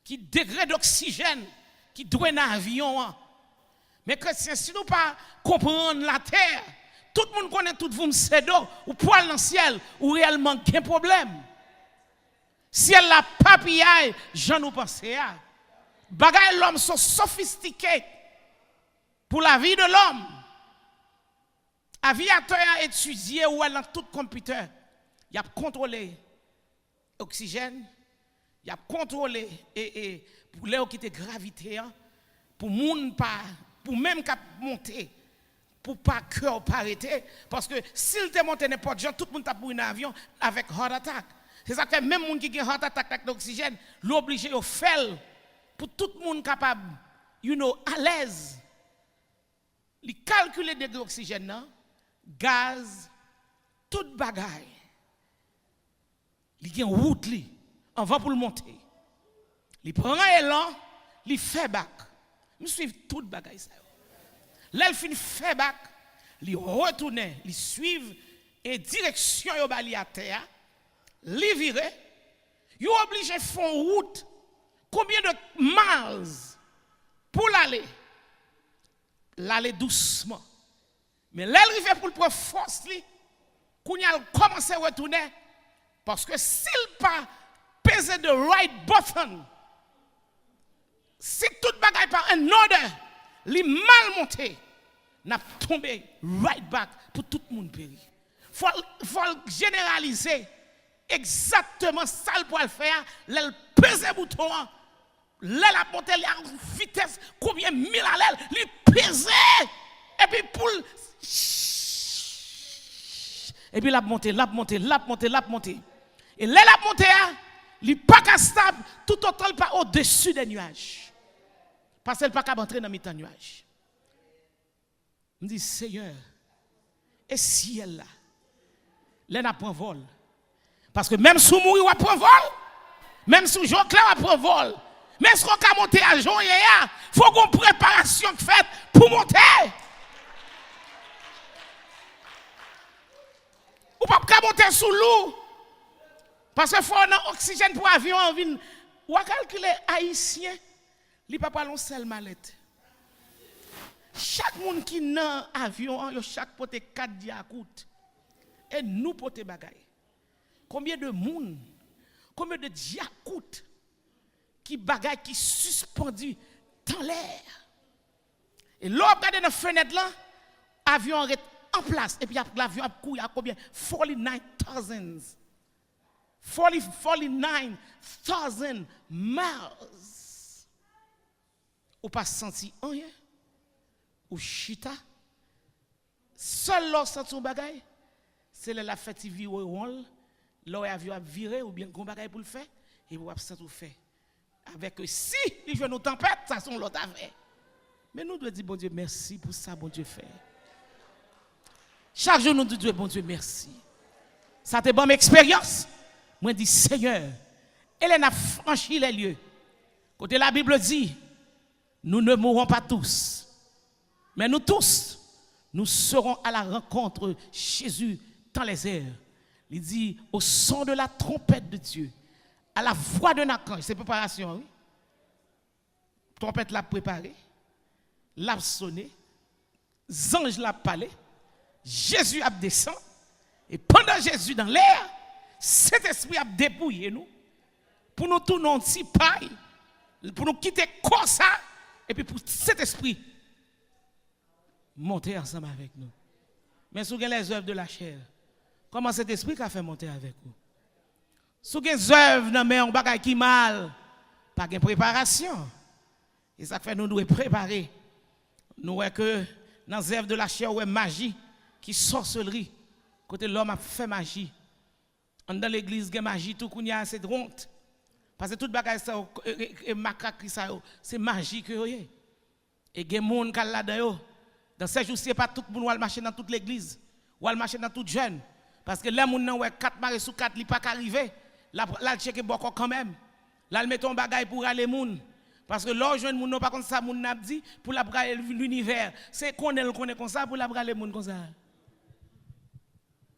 qui degré d'oxygène qui doit dans l'avion. Mais chrétien, si nous pas comprendre la terre, tout le monde connaît tout vous c'est d'eau ou poil dans le ciel ou réellement aucun problème. Ciel la papillaille, j'en nous pensais à. Bagay l'homme sont sophistiqués pour la vie de l'homme. Aviateur a étudié ou dans tout computer. Il a contrôlé l'oxygène, il a contrôlé pour les qui était gravité pour moun pas pour même cap monter pour pas cœur pas arrêter parce que s'il te monté n'importe gens tout le monde t'a pour un avion avec heart attack. C'est ça que même moun qui a heart attack avec l'oxygène, l'obligé au faire pour tout le monde capable à l'aise. Il calculer degré d'oxygène gaz, toute bagaille. Il y a une route, on va pour le monter. Il prend un élan, il fait bac. Je suis toute bagaille. Là, il fait bac, il retourne, il suit et direction au bali à terre, il vire, il est obligé de faire une route. Combien de miles pour l'aller? L'aller doucement. Mais là, il fait pour le prendre force, il a commencé à retourner. Parce que s'il pas pesé de right button, si tout bagaille par un order, il mal monté, n'a tombé right back pour tout le monde périr. Faut généraliser exactement ça pour le faire, il pèse le bouton, la monté à vitesse, combien mille à l'aile, il pèse, et puis pour et puis la montée. Et là la montée, il n'est pas stable, tout autant pas au-dessus des nuages. Parce qu'elle n'est pas entrer dans le nuage. Je me dis, Seigneur, et si elle là, elle n'a pas vol. Parce que même si mourir, on prend vol. Même si Jean-Claude prend vol. Mais si on peut monter à Jean, il faut qu'on préparation faite pour monter. Ou pas monter sous l'eau. Parce qu'il faut un oxygène pour avion. Ou à calculer haïtien, il n'y a pas de seul mallette. Chaque monde qui est dans l'avion, chaque pote 4 diacoutes. Et nous pote bagaille. Combien de monde, combien de diacoutes qui bagaille qui suspendu dans l'air. Et là, regardez dans la fenêtre là, l'avion est en place. Et puis l'avion a couru à combien? 49,000 miles. Ou pas senti rien? Ou chita? Seul l'on senti un bagaille, c'est la fête qui vire au rôle, l'avion a viré ou bien un bagaille pour le faire, et vous avez senti fait. Avec si il veut nous tempête, ça sont l'autre affaire. Mais nous devons dire, bon Dieu, merci pour ça, bon Dieu fait. Chaque jour, nous disons, bon Dieu, merci. Ça te bonne expérience. Moi, je dis, Seigneur, elle a franchi les lieux. Côté la Bible dit, nous ne mourrons pas tous. Mais nous tous, nous serons à la rencontre de Jésus dans les airs. Il dit, au son de la trompette de Dieu, à la voix d'un archange, c'est préparation, oui. Trompette l'a préparé, l'a sonné, ange l'a parlé, Jésus a descendu, et pendant Jésus dans l'air, cet esprit a dépouillé nous, pour nous tourner en petit paille, pour nous quitter comme ça, et puis pour cet esprit monter ensemble avec nous. Mais si vous avez les œuvres de la chair, comment cet esprit a fait monter avec vous? Si vous avez des œuvres, mais on bagaille qui mal, pas de préparation. Et ça fait nous devons préparer. Nous voyons que dans les œuvres de la chair, ouais magie, qui sorcellerie. Côté l'homme a fait magie. Dans l'église, il y a magie, tout qu'on y a, c'est honte. Parce que tout bagage ça, macaque ça, c'est magie que vous. Et il y a des gens qui sont là-dedans. Dans ces jours, ce n'est pas tout le monde qui marche dans toute l'église. Ou marche dans toute jeune. Parce que les gens qui ont 4 maris sous 4, ils ne peuvent pas arriver. Là, ils checkent beaucoup quand même. Là, ils mettent un bagage pour aller les gens. Parce que l'or jeune moun non pas comme ça moun n'a dit pour la brailler l'univers. C'est qu'on connaît comme ça pour la brailler moun comme ça.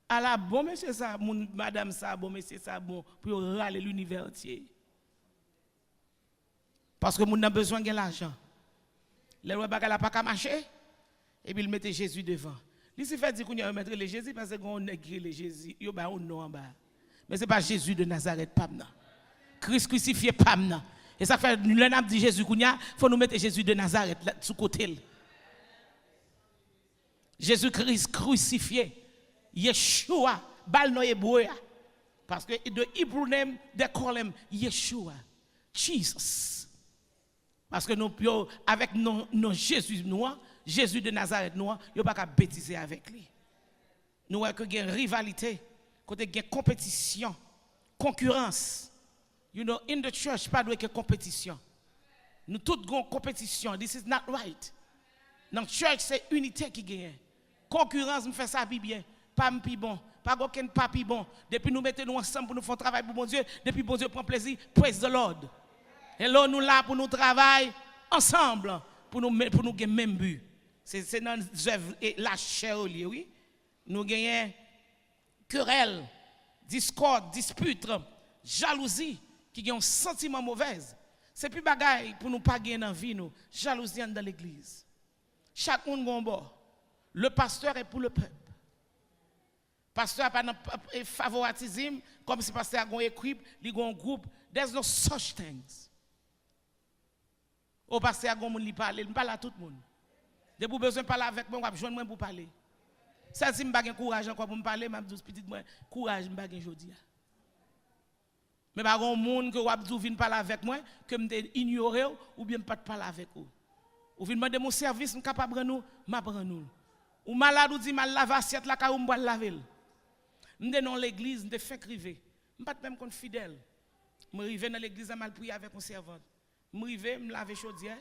À la bon monsieur ça, moun madame ça, bon monsieur ça bon pour râler l'univers entier. Parce que moun n'a besoin de l'argent. Les rois bagay la pas qu'à marcher et puis il mettait Jésus devant. Il s'est fait dire qu'on y mettre le Jésus parce qu'on nègre le Jésus, yo ba un nom en bas. Mais c'est pas Jésus de Nazareth pas non. Christ crucifié pas non. Et ça fait, le nom de Jésus, il faut nous mettre Jésus de Nazareth sous côté. Jésus-Christ crucifié. Yeshua, bal no hébreu. Parce que the Hebrew name, they call him Yeshua. Jesus. Parce que nous, avec nos Jésus noirs, Jésus de Nazareth noir, nous ne pouvons pas bêtiser avec lui. Nous voyons qu'il y a une rivalité, qu'il y a une compétition, concurrence. You know, in the church, pas de compétition. Nous tous avons compétition. This is not right. Dans la church, c'est unité qui gagne. Concurrence, nous fait ça bien. Pas plus bon. Pas aucun pas plus bon. Depuis nous mettons nous ensemble pour nous faire travail pour bon Dieu. Depuis bon Dieu prend plaisir. Praise the Lord. Et là, nous là pour nous travailler ensemble. Pour nous gagner le même but. C'est dans la chair, oui. Nous gagnons querelle, discorde, dispute, jalousie. Qui ont un sentiment mauvais. C'est plus bagaille pour nous pas gagner dans la vie, nous. Jalousie dans l'église. Chaque monde a un bord. Le pasteur est pour le peuple. Le pasteur n'a pas de favoritisme, comme si le pasteur a une équipe, il a un groupe. There's no such things. Au pasteur a un monde qui parle, il parle à tout le monde. Dès que vous avez besoin de parler avec moi, je vais joindre moi pour parler. Ça, si je n'ai pas de courage encore pour me parler, je vais dire petit courage, je n'ai pas aujourd'hui. Mais pas un monde que vous venez parler avec moi, que vous ignorez ou bien pas parler avec vous. Ou venez demander mon service, je capable de nous, je prends nous. Ou malade ou dit mal laver assiette la ka ou me laver. Je dans l'église, je fais criver. Je pas même comme fidèle. Je arrive dans l'église, je mal prier avec mon servante. Je arrive, je laver chaudière,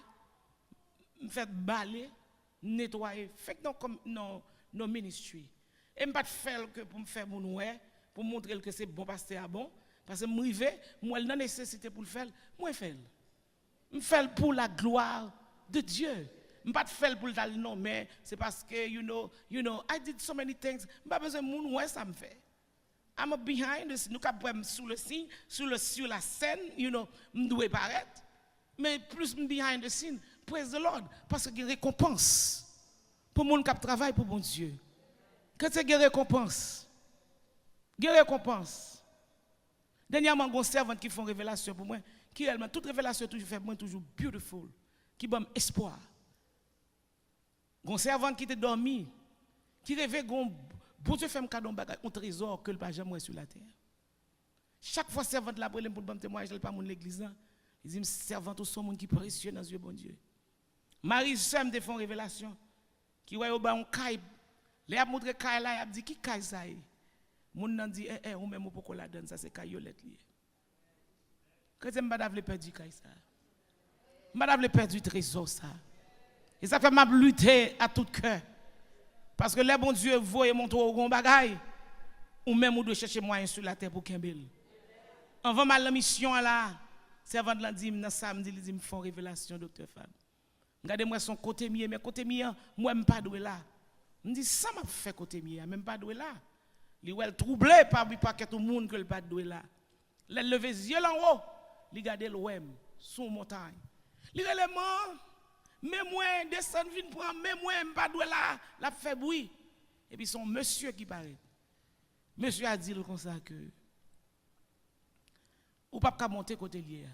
je fais balayer, nettoyer, fait comme nos ministries. Et je pas faire que pour me faire mon ouais, pour montrer que c'est bon pasteur bon. Parce que moi, la nécessité pour le faire, moi, je fais. Je fais pour la gloire de Dieu. Je ne fais pas pour le non, mais c'est parce que, you know, I did so many things. Je n'ai pas besoin de moun, ouais, ça me fait. I'm behind the scene. Nous sommes sous le signe, sur la scène, you know, je dois paraître. Mais plus behind the scene, praise the Lord. Parce qu'il y a une récompense pour les gens qui travaillent pour bon Dieu. Quand c'est une récompense, il y a une récompense. Dernièrement, il y a un servant qui fait une révélation pour moi, qui réellement, toute révélation toujours fait moi toujours beautiful, qui donne espoir. Il y a un servant qui était dormi, qui rêvait que bon Dieu fait un trésor que le pas jamais sur la terre. Chaque fois servant la pour le bon témoignage, il pas mon l'église là, il dit servant tout son monde qui précieux dans Dieu bon Dieu. Marie Sem te fait une révélation qui voit au bas un caille. Les a montré caille là, il a dit qui caille ça. Moun nan dit ou même ou poko la donne ça c'est Kayolette lié. Que c'est m'pa vle perdu kay ça. M'pa vle perdu trésor ça. Et ça fait m'a lutter à tout cœur. Parce que les bon Dieu voye montre au gon bagay ou même ou de chercher moyen sur la terre pour kembel. Avant ma mission là, servant de la dit dans samedi il dit me font révélation docteur Fab. Regardez moi son côté mieux mais côté mieux moi même pas doué là. Me dit ça m'a fait côté mieux même pas doué là. Il est troublé par le paquet tout le monde que le pas doué là. Il levé les yeux en haut, il regarde le ouem sous montagne. Il regarde les morts, mais moi descend vinn prendre, mais moi pas doué là, la fait bruit. Et puis son monsieur qui paraît. Monsieur a dit comme ça que ou pas monter côté lié.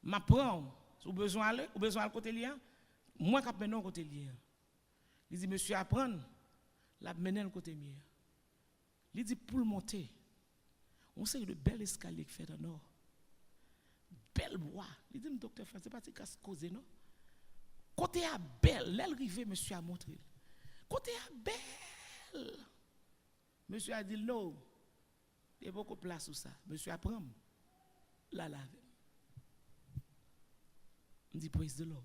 M'a prend, ou besoin aller, ou besoin aller côté lié. Moi cap maintenant côté lié. Il dit monsieur apprendre, la mener côté mieux. Il dit pour le monter, on sait de belles escaliers qui fait en or. belle bois. Il dit, docteur Frère, c'est pas si casse cause, non? Côté à belle, l'elle rive, monsieur a montré. Côté à belle. Monsieur a dit, non, il y a beaucoup de place sur ça. Monsieur apprend, la lave. On dit, praise the Lord.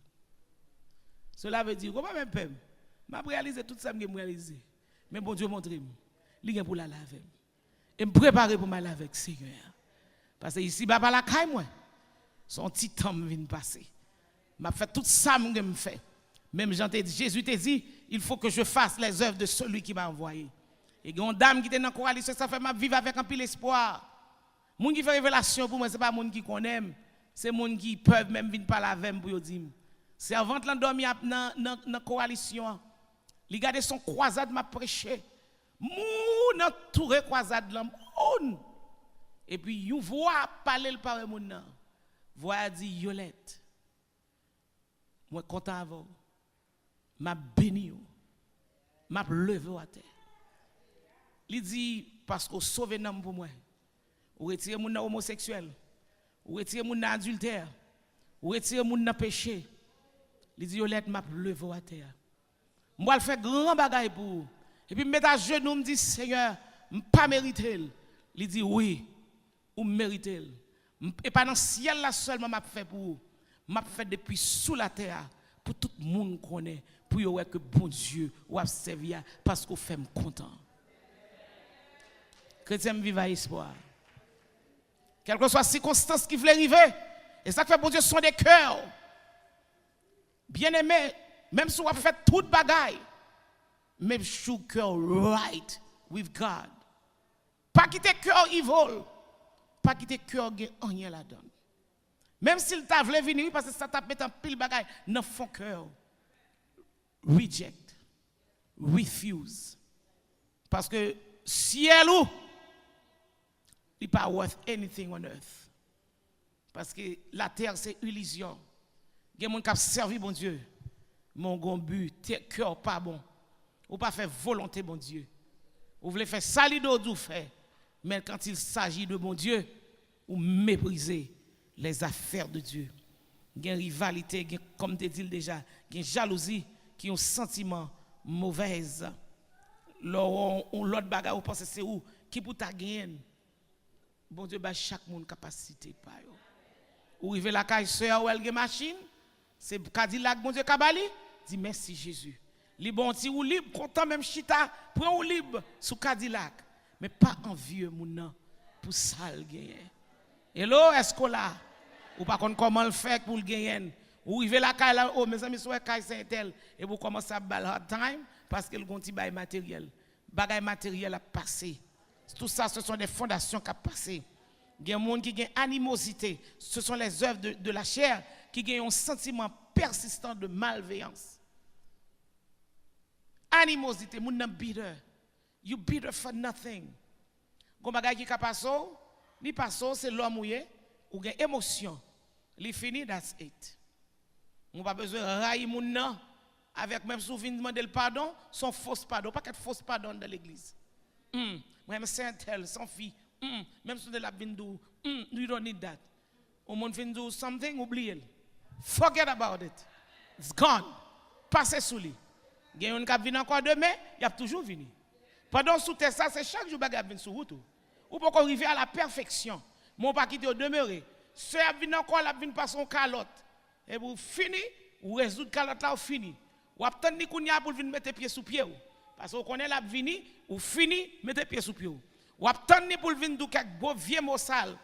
Cela veut dire, comment même pème? Je réalisé tout ça, je réalisé. Mais bon Dieu montre-moi. Il est pour la laver. Et me préparer pour ma laver avec Seigneur. Parce que ici, pas la caille, moi. Son petit temps vient passer. Je fait tout ça, je me fait. Même Jésus t'a dit, il faut que je fasse les œuvres de celui qui m'a envoyé. Et il y a une dame qui était dans la coalition, ça fait que je vivre avec un peu l'espoir. Les gens qui font révélation pour moi, ce n'est pas les gens qui connaissent. C'est les gens qui peuvent même venir parler avec moi pour dire. C'est avant de l'endormir dans la coalition. Il garde son croisade, m'a prêché. Moun entouré croisade là. Et puis, il voit parler par le monde. Voix dit, Yolette, moi content avant. M'a béni, m'a levé à terre. Il dit, parce que sauvé l'homme pour moi. Ou retirer mon homosexuel. Ou retirer mon adultère. Ou retirer mon péché. Il dit, Yolette, m'a levé à terre. Moi, je fais grand bagaille pour vous. Et puis, je mets à genoux, me dit, Seigneur, je ne pas mériter. Il dit, oui, ou méritez. Et pas dans le ciel là seulement, je fait pour vous. Je fait depuis sous la terre, pour tout le monde connaît, pour que bon Dieu ou servir, parce qu'on fait content. Chrétien vive à espoir. Quelle que soit la circonstance qui veut arriver, et ça fait bon Dieu sont des cœurs. Bien aimé, même si on fait toute bagaille, même si on cœur right with God. Pas quitter cœur evil, pas quitter cœur rien la donne. Même s'il t'a voulu venir parce que ça t'a mis en pile bagaille dans fond cœur. Reject, refuse. Parce que ciel ou n'est pas worth anything on earth. Parce que la terre c'est illusion. Il y a des gens qui ont servi bon Dieu. Mon bon but, cœur pas bon. Ou pas faire volonté bon Dieu. Ou voulez faire salido d'où fait. Mais quand il s'agit de bon Dieu, ou mépriser les affaires de Dieu. Il y a une rivalité, comme tu dis déjà, il y a une jalousie, qui ont un sentiment mauvais. L'autre bagarre, vous pensez c'est où? Qui pour ta gagner? Bon Dieu, chaque monde capacité. Ou arrive la caille soeur ou elle machine, c'est Cadillac, bon Dieu, Kabali, dit merci Jésus. Li bon ti ou libre, content même chita, prend ou libre sous Cadillac. Mais pas envieux, mon pour ça le gagner. Hello, est-ce que là? Ou pas comment le faire pour le gagner? Ou arrive la caille là, oh mes amis, soit caille Saint-Tel, et vous commencez à battre hard time, parce que le gonti bail matériel. Bagay matériel a passé. Tout ça, ce sont des fondations qui ont passé. Il y a des gens qui ont une animosité. Ce sont les œuvres de la chair qui ont un sentiment persistant de malveillance. Animosité, moun nan bitter. You bitter for nothing. Gon bagay ki ka passo, li passo c'est l'homme mouillé ou gen émotion. Li fini, that's it. On pas besoin railler moun nan avec même si vous venez demander le pardon, son faux pardon, pas qu'être faux pardon dans l'église. Même Saint-Tel, sans fille, même si vous la vindou, you don't need that. Au monde vient do something, oubliez-le. Forget about it. It's gone. Passez sous lui. Il y a un qui vient encore demain, il a toujours venu. Pendant sous terre, ça, c'est chaque jour que vient sur route. Ou pour arriver à la perfection. Mon pas quitter au demeurer. Si elle vient encore, elle vient par son calotte. Et vous finissez, ou résoudre calotte là, ou fini. Ou attendre ni kounya pour venir mettre pied sous pied. Parce que vous connaissez la vini, ou fini, mettez pied sous pied. Ou attendre ni pour venir d'où quelques beaux vieux mots sales.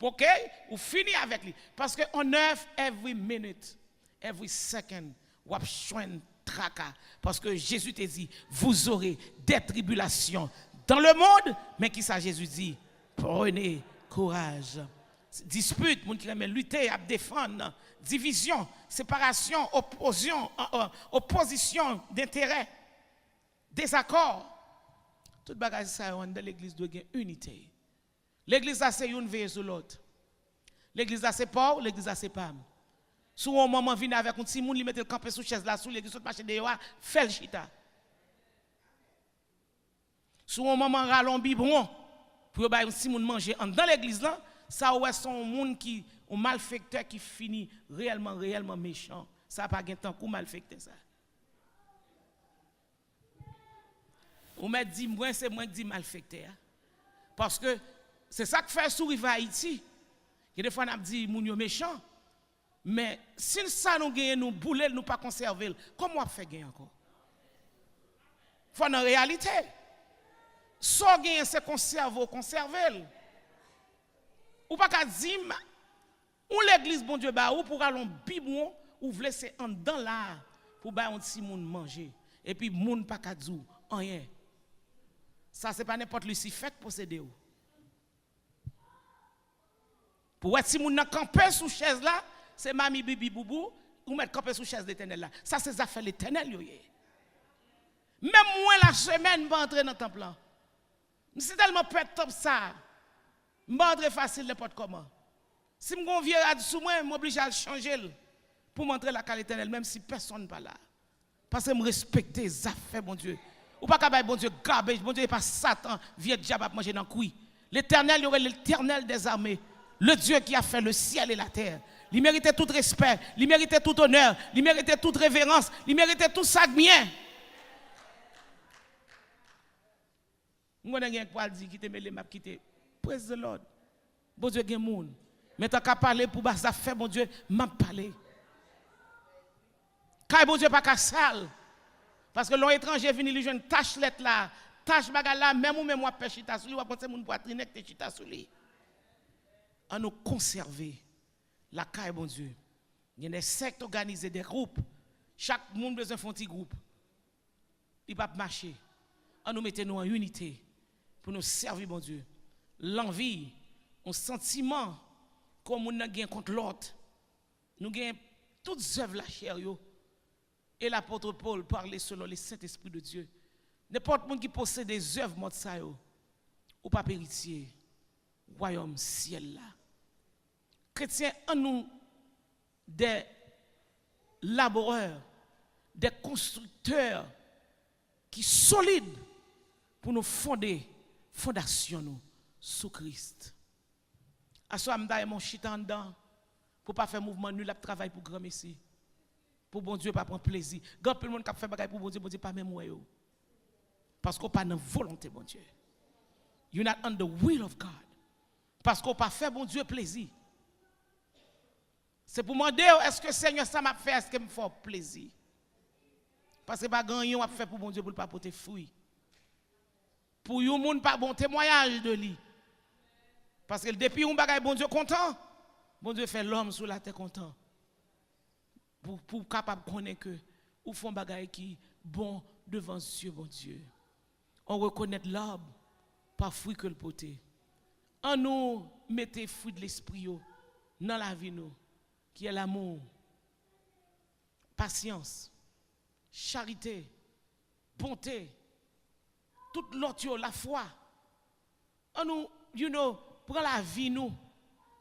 OK, ou fini avec lui. Parce que on earth, every minute, every second, ou choine tracas. Parce que Jésus te dit, vous aurez des tribulations dans le monde, mais qui ça Jésus dit? Prenez courage. Dispute, moun qui aime lutter, à défendre, division, séparation, opposition d'intérêts, désaccord. Tout bagage ça dans l'église doit avoir unité. L'église c'est une veille sur l'autre. L'église c'est Paul, l'église c'est Pam. Si un moment vient avec un petit monde, il met le campé sous chaise là, sous l'église, sous le marché de Yoa, fait le chita. Si un moment rallon biberon, pour que un petit monde manger dans l'église là, ça ouais son monde qui Un malfecteur qui finit réellement méchant. Ça n'a pas de temps pour malfecter ça. On m'a dit, moi, c'est moi qui dis malfecteur. Parce que c'est ça que fait sourire à Haïti. Et des fois, on a dit, moun yo méchant. Mais si ça nous gagne, nous bouler, nous pas conserver, comment on fait gagner encore? Faut en réalité. Soit gagner, c'est conserver. Ou pas qu'à dire, ou l'église, bon Dieu, ou pour aller en bibon, ou vous laisser en dedans là, pour ba un petit monde manger. Et puis, moun pas qu'à dire, rien. Ça, c'est pas n'importe Lucifer qui possède. Pour être si moun nan camper sous chaise là, c'est mamie bibi boubou, ou mettre camper sous chaise l'éternel là. Ça, c'est affaire l'éternel. Même moi, la semaine, je vais entrer dans le temple là. C'est tellement peu de temps ça. Je vais entrer facile n'importe comment. Si je suis vieux sous moi, je m'oblige à changer pour montrer la qualité l'éternel, même si personne n'est pas là. Parce que je respecte les affaires, mon Dieu. Ou pas qu'à bon Dieu, garbage, bon Dieu, pas Satan, vieux diable à manger dans le couille. L'éternel, il y aurait l'éternel des armées. Le Dieu qui a fait le ciel et la terre. Il méritait tout respect, il méritait tout honneur, il méritait toute révérence, il méritait tout ça bien. Moi, je n'ai pas dit quitter mes m'a quitter. Praise the Lord. Bon Dieu, il y a monde. Mais tu as parlé pour ça fait, bon Dieu, m'a parlé. Quand bon Dieu pas qu'à sale. Parce que l'étranger vient lui jouer une tâche lettre là, tâche bagarre là, même ou même moi pêche chita sous lui, ou à penser mon poitrine avec tes chita sous lui. À nous conserver la caille, bon Dieu. Il y a des sectes organisés, des groupes. Chaque monde besoin d'un petit groupe. Il va marcher. À nous mettre nous en unité pour nous servir, bon Dieu. L'envie, un sentiment comme on a gagné contre l'autre. Nous gagnons toutes les œuvres la chair. Et l'apôtre Paul parlait selon le Saint-Esprit de Dieu. N'importe qui qui possède des œuvres, mode ça, ou pas héritier, royaume ciel là. Chrétiens, en nous, des laboureurs, des constructeurs qui sont solides pour nous fonder, fondation nous, sous Christ. À ce moment-là, mon chita en dedans, pour ne pas faire mouvement nul, à travail pour grand Messie. Pour bon Dieu, pas prendre plaisir. Quand tout le monde qui fait bagaille pour bon Dieu, pas même moi. Parce qu'on pas dans volonté, bon Dieu. You're not on the will of God. Parce qu'on pas fait bon Dieu plaisir. C'est pour demander, est-ce que Seigneur, ça m'a fait, est-ce que me fait plaisir? Parce que pas grand yon a fait pour bon Dieu pour ne pas porter fruit. Pour yon moun pas bon témoignage de lui. Parce que depuis on bagaille bon Dieu content, bon Dieu fait l'homme sous la terre content. Pour capable de connaître que ou font bagaille qui bon devant Dieu, bon Dieu. On reconnaît l'arbre par fruit que le poté. En nous mettez fruit de l'esprit dans la vie nous, qui est l'amour, patience, charité, bonté, toute l'autre, la foi. En nous, prend la vie nous,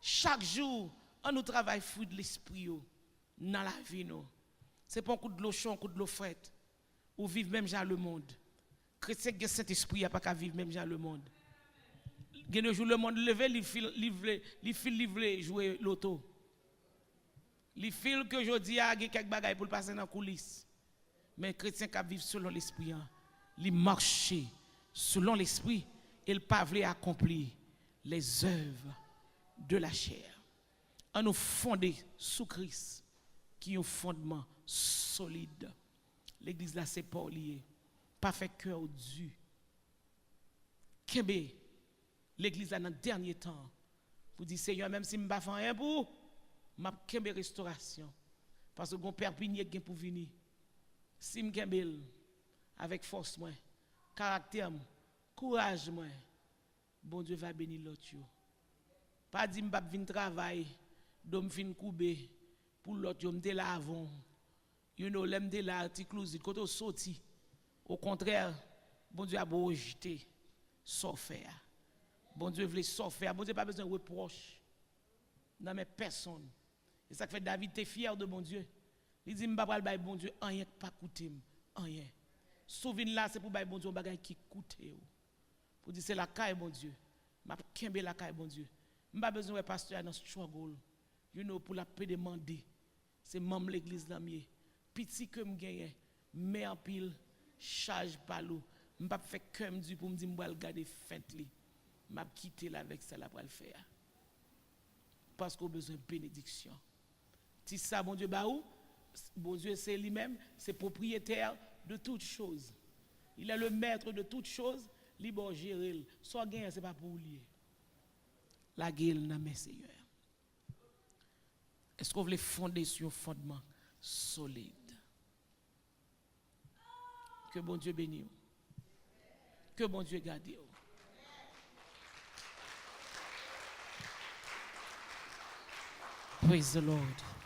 chaque jour, on nous travaille fruit de l'esprit dans la vie nous. C'est pas un coup de l'eau chaud, un coup de l'eau frette, ou vivre même dans le monde. Chrétien qui a cet esprit, il n'y a pas qu'à vivre même dans le monde. Il y a le monde levé, il file livrer, jouer l'auto. Il file que je dis, il y a quelques bagailles pour passer dans la coulisse. Mais chrétien qui vivent selon l'esprit, il marche selon l'esprit, et il pas voulu accomplir les œuvres de la chair. On nous fondé sous Christ, qui est un fondement solide. L'église là, c'est pas lié. Pas fait cœur Dieu. Kembe, l'église là, dans le dernier temps, vous dites, Seigneur, même si je ne fais rien pour, je vais restauration. Parce que mon père Pigné est pour venir. Si je kembe avec force, caractère, courage, bon Dieu va bénir l'autre. Pas dire que je vais venir travailler, je vais venir couper pour l'autre, je vais là avant. You know, l'aime de la articlousi, quand on sorti. Au contraire, bon Dieu a beau rejeter, sans faire. Bon Dieu voulait sans faire. Bon Dieu n'a pas besoin de reproche. Non, mais personne. Et ça fait David, tu es fier de bon Dieu. Il dit, je ne vais pas bon Dieu, rien pas coûter. Rien. Souvenir là, c'est pour bon Dieu, un bagage qui coûte. Pour dire, c'est la caille, bon Dieu. Je vais la caille, bon Dieu. Je n'ai pas besoin de pasteur dans struggle. pour la paix demander. C'est membre l'église là mieux. Petit que me gagne, mais en pile charge par l'eau. M'pas fait comme du pour me dire m'va regarder fête li. M'a quitter là avec ça là pour le faire. Parce qu'on a besoin de bénédiction. Si ça bon Dieu ba ou, bon Dieu c'est lui-même, c'est propriétaire de toutes choses. Il est le maître de toutes choses, il va gérer. Soit gain c'est pas pour lui. La gueule n'a mes Seigneur. Est-ce qu'on veut fonder sur un fondement solide? Que bon Dieu bénisse. Que bon Dieu garde. Praise the Lord.